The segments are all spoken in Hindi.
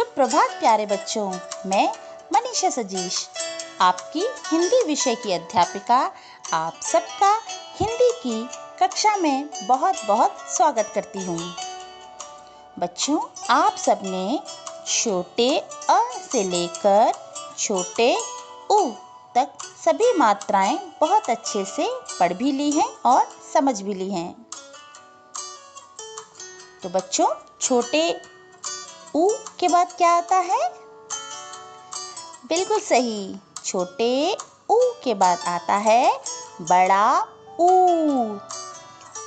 सुप्रभात प्यारे बच्चों, मैं मनीषा सजीश, आपकी हिंदी विषय की अध्यापिका, आप सबका हिंदी की कक्षा में बहुत बहुत स्वागत करती हूँ। बच्चों, आप सबने छोटे अ से लेकर छोटे उ तक सभी मात्राएं बहुत अच्छे से पढ़ भी ली हैं और समझ भी ली हैं। तो बच्चों, छोटे ऊ के बाद क्या आता है? बिल्कुल सही, छोटे ऊ के बाद आता है बड़ा ऊ।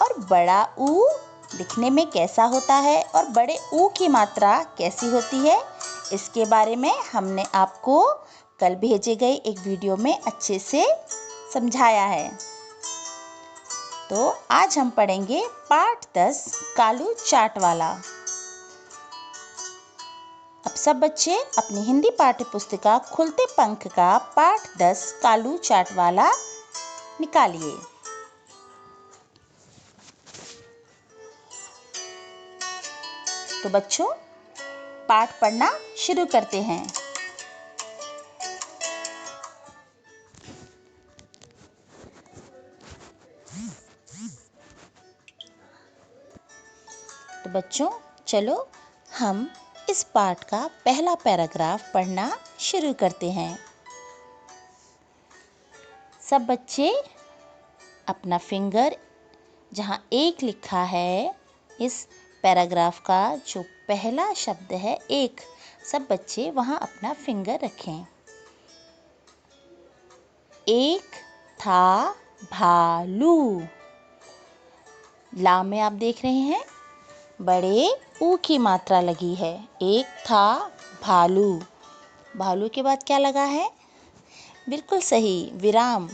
और बड़ा ऊ दिखने में कैसा होता है और बड़े ऊ की मात्रा कैसी होती है, इसके बारे में हमने आपको कल भेजे गए एक वीडियो में अच्छे से समझाया है। तो आज हम पढ़ेंगे पाठ 10 कालू चाट वाला। अब सब बच्चे अपनी हिंदी पाठ्य पुस्तिका खुलते पंख का पाठ 10 कालू चाट वाला निकालिए। तो बच्चों, पाठ पढ़ना शुरू करते हैं। तो बच्चों, चलो हम इस पाठ का पहला पैराग्राफ पढ़ना शुरू करते हैं। सब बच्चे अपना फिंगर जहाँ एक लिखा है, इस पैराग्राफ का जो पहला शब्द है एक, सब बच्चे वहाँ अपना फिंगर रखें। एक था भालू। ला में आप देख रहे हैं बड़े ऊ की मात्रा लगी है। एक था भालू। भालू के बाद क्या लगा है? बिल्कुल सही, विराम।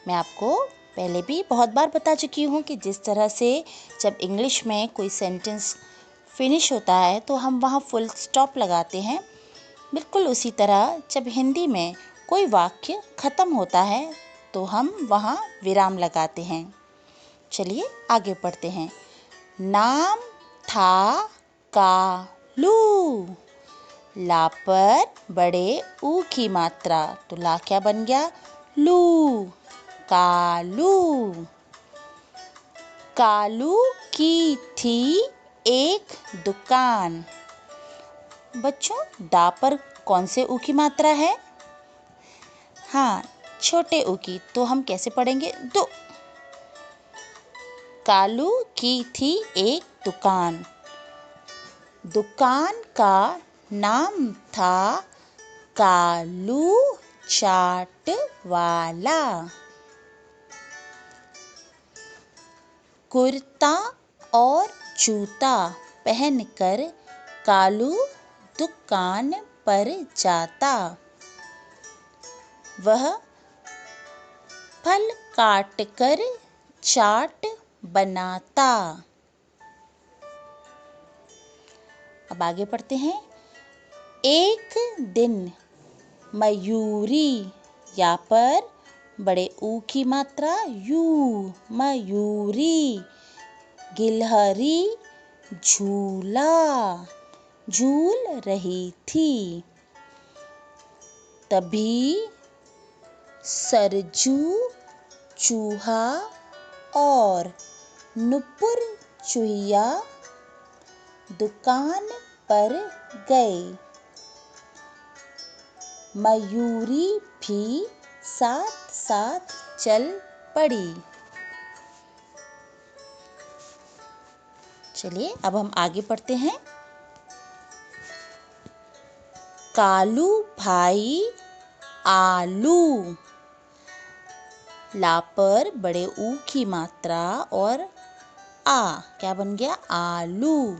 मैं आपको पहले भी बहुत बार बता चुकी हूँ कि जिस तरह से जब इंग्लिश में कोई सेंटेंस फिनिश होता है तो हम वहाँ फुल स्टॉप लगाते हैं, बिल्कुल उसी तरह जब हिंदी में कोई वाक्य ख़त्म होता है तो हम वहाँ विराम लगाते हैं। चलिए आगे पढ़ते हैं। नाम था कालू। ला पर बड़े ऊ की मात्रा, तो ला क्या बन गया? लू। कालू। कालू की थी एक दुकान। बच्चों, डा पर कौन से ऊ की मात्रा है? हाँ, छोटे ऊ की। तो हम कैसे पढ़ेंगे? दो। कालू की थी एक दुकान। दुकान का नाम था कालू चाट वाला। कुर्ता और जूता पहनकर कालू दुकान पर जाता। वह फल काटकर चाट बनाता। अब आगे पढ़ते हैं। एक दिन मयूरी, या पर बड़े ऊ की मात्रा यू, मयूरी गिलहरी झूला झूल रही थी। तभी सरजू चूहा और नुपुर चूहिया दुकान पर गए। मयूरी भी साथ साथ चल पड़ी। चलिए अब हम आगे पढ़ते हैं। कालू भाई आलू। ला पर बड़े ऊ की मात्रा और आ क्या बन गया? आलू।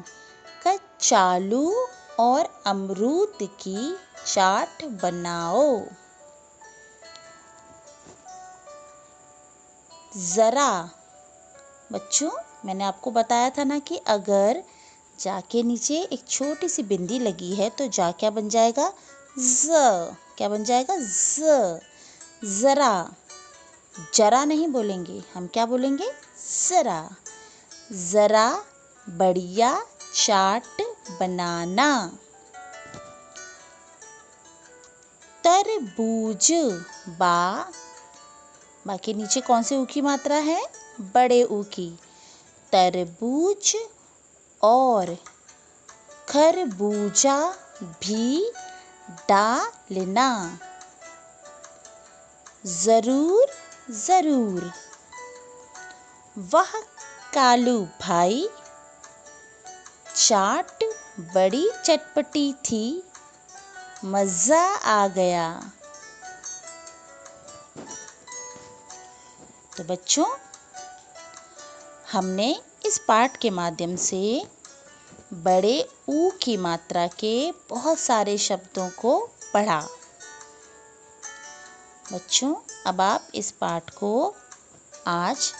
कचालू और अमरूद की चाट बनाओ। जरा। बच्चों, मैंने आपको बताया था ना कि अगर जा के नीचे एक छोटी सी बिंदी लगी है तो जा क्या बन जाएगा? ज। क्या बन जाएगा? ज। जरा। जरा नहीं बोलेंगे, हम क्या बोलेंगे? जरा। जरा बढ़िया चाट बनाना। तरबूज, बा, बा के नीचे कौन से ऊ की मात्रा है? बड़े ऊ की। तरबूज और खरबूजा भी डालना, जरूर जरूर। वह कालू भाई, चाट बड़ी चटपटी थी, मज़ा आ गया। तो बच्चों, हमने इस पाठ के माध्यम से बड़े ऊ की मात्रा के बहुत सारे शब्दों को पढ़ा। बच्चों, अब आप इस पाठ को आज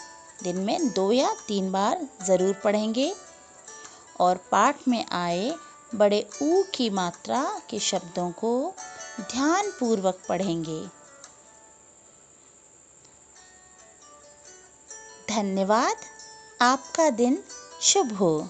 दिन में 2 या 3 बार ज़रूर पढ़ेंगे और पाठ में आए बड़े ऊ की मात्रा के शब्दों को ध्यानपूर्वक पढ़ेंगे। धन्यवाद। आपका दिन शुभ हो।